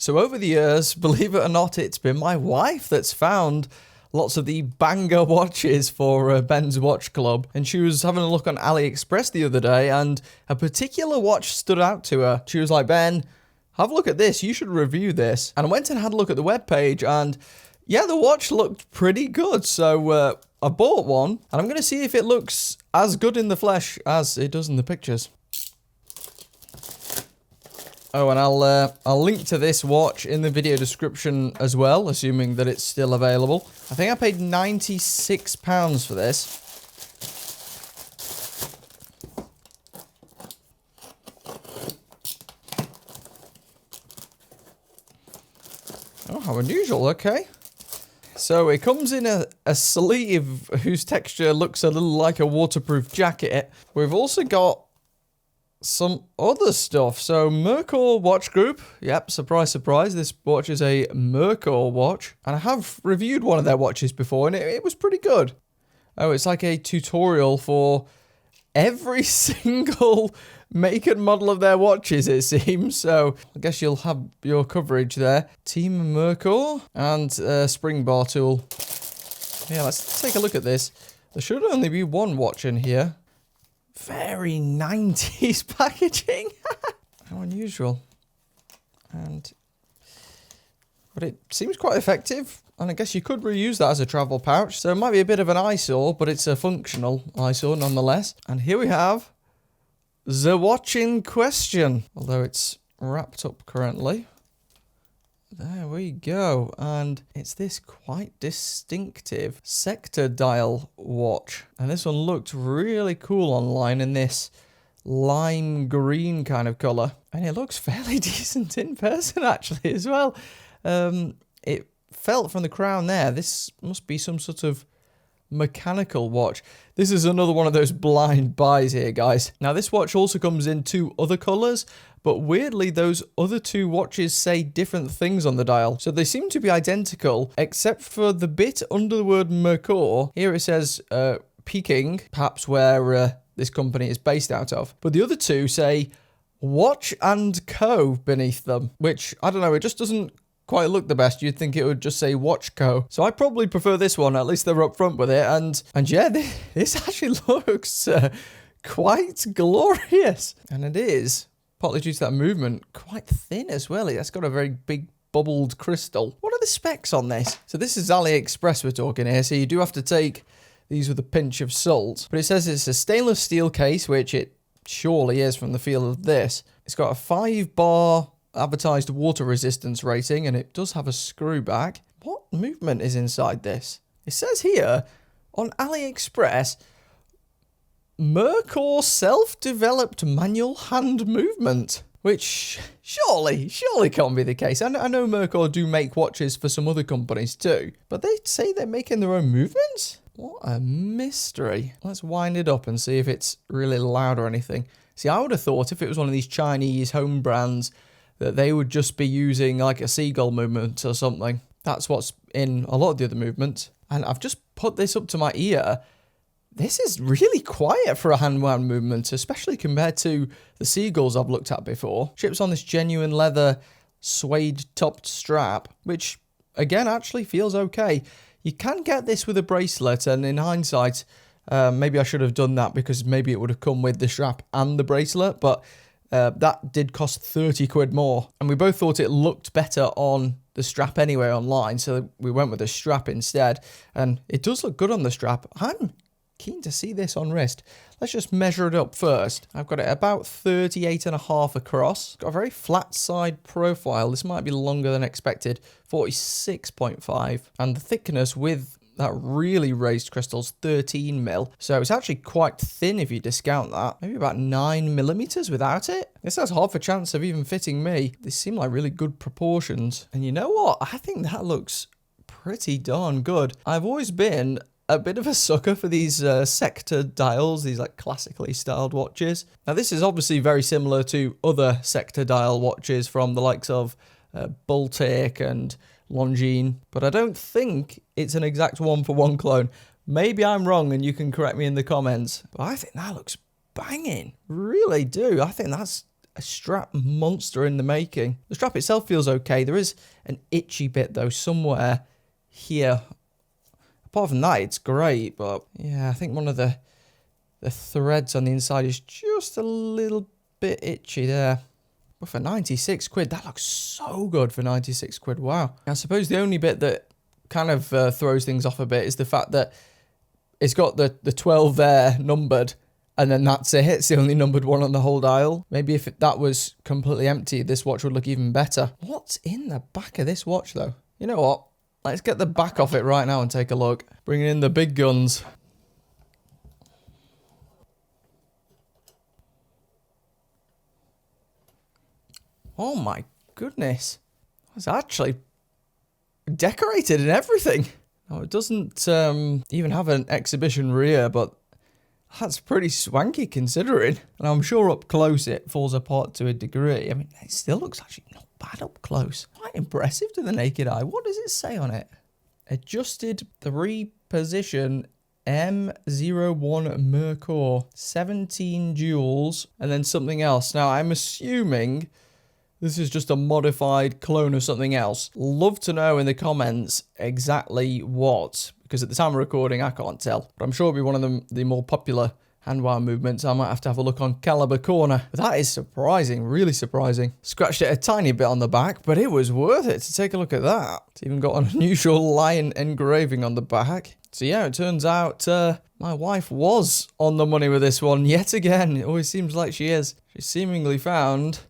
So over the years, believe it or not, it's been my wife that's found lots of the banger watches for Ben's Watch Club. And she was having a look on AliExpress the other day, and a particular watch stood out to her. She was like, Ben, have a look at this. You should review this. And I went and had a look at the webpage, and yeah, the watch looked pretty good. So I bought one, and I'm going to see if it looks as good in the flesh as it does in the pictures. Oh, and I'll link to this watch in the video description as well, assuming that it's still available. I think I paid £96 for this. Oh, how unusual, okay. So it comes in a sleeve whose texture looks a little like a waterproof jacket. We've also got some other stuff. So Merkur Watch Group. Yep, surprise, surprise. This watch is a Merkur watch. And I have reviewed one of their watches before, and it was pretty good. Oh, it's like a tutorial for every single make and model of their watches, it seems. So I guess you'll have your coverage there. Team Merkur and spring bar tool. Yeah, let's take a look at this. There should only be one watch in here. Very 90s packaging. How unusual. But it seems quite effective. And I guess you could reuse that as a travel pouch. So it might be a bit of an eyesore, but it's a functional eyesore nonetheless. And here we have the watch in question. Although it's wrapped up currently. There we go. And it's this quite distinctive sector dial watch. And this one looked really cool online in this lime green kind of colour. And it looks fairly decent in person actually as well. It felt from the crown there, this must be some sort of mechanical watch. This is another one of those blind buys here, guys. Now this watch also comes in two other colours, but weirdly those other two watches say different things on the dial. So they seem to be identical, except for the bit under the word Merkur. Here it says Peking, perhaps where this company is based out of. But the other two say Watch and Co. beneath them, which, I don't know, it just doesn't quite look the best. You'd think it would just say Watch Co. So I probably prefer this one. At least they're upfront with it. And yeah, this actually looks quite glorious. And it is, partly due to that movement, quite thin as well. It's got a very big bubbled crystal. What are the specs on this? So this is AliExpress we're talking here. So you do have to take these with a pinch of salt. But it says it's a stainless steel case, which it surely is from the feel of this. It's got a 5-bar advertised water resistance rating, and it does have a screw back. What movement is inside this? It says here on AliExpress, Merkur self-developed manual hand movement, which surely can't be the case. I know Merkur do make watches for some other companies too, but they say they're making their own movements? What a mystery. Let's wind it up and see if it's really loud or anything. See, I would have thought if it was one of these Chinese home brands that they would just be using like a seagull movement or something. That's what's in a lot of the other movements. And I've just put this up to my ear. This is really quiet for a hand-wound movement, especially compared to the seagulls I've looked at before. Ships on this genuine leather suede-topped strap, which, again, actually feels okay. You can get this with a bracelet, and in hindsight, maybe I should have done that because maybe it would have come with the strap and the bracelet, but that did cost 30 quid more. And we both thought it looked better on the strap anyway online, so we went with the strap instead. And it does look good on the strap. I'm keen to see this on wrist. Let's just measure it up first. I've got it about 38.5 across. Got a very flat side profile. This might be longer than expected. 46.5. And the thickness with that really raised crystal's 13 mil. So it's actually quite thin if you discount that. Maybe about 9 millimeters without it. This has half a chance of even fitting me. They seem like really good proportions. And you know what? I think that looks pretty darn good. I've always been a bit of a sucker for these sector dials, these like classically styled watches. Now this is obviously very similar to other sector dial watches from the likes of Baltic and Longines, but I don't think it's an exact one-for-one clone. Maybe I'm wrong and you can correct me in the comments, but I think that looks banging. Really do. I think that's a strap monster in the making. The strap itself feels okay. There is an itchy bit though somewhere here. Apart from that, it's great, but yeah, I think one of the threads on the inside is just a little bit itchy there. But for 96 quid, that looks so good for 96 quid. Wow. I suppose the only bit that kind of throws things off a bit is the fact that it's got the 12 there numbered, and then that's it. It's the only numbered one on the whole dial. Maybe if that was completely empty, this watch would look even better. What's in the back of this watch, though? You know what? Let's get the back off it right now and take a look. Bringing in the big guns. Oh my goodness. It's actually decorated and everything. Oh, it doesn't even have an exhibition rear, but that's pretty swanky considering. And I'm sure up close it falls apart to a degree. I mean, it still looks actually not bad up close. Quite impressive to the naked eye. What does it say on it? Adjusted 3-position M01 Mercor, 17 jewels, and then something else. Now, I'm assuming this is just a modified clone of something else. Love to know in the comments exactly what, because at the time of recording, I can't tell. But I'm sure it'll be one of the more popular hand wound movements. I might have to have a look on Caliber Corner. But that is surprising, really surprising. Scratched it a tiny bit on the back, but it was worth it to take a look at that. It's even got an unusual lion engraving on the back. So yeah, it turns out my wife was on the money with this one yet again. It always seems like she is. She seemingly found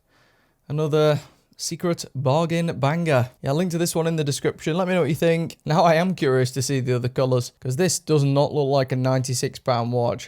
another secret bargain banger. Yeah, I'll link to this one in the description. Let me know what you think. Now I am curious to see the other colours, because this does not look like a £96 watch.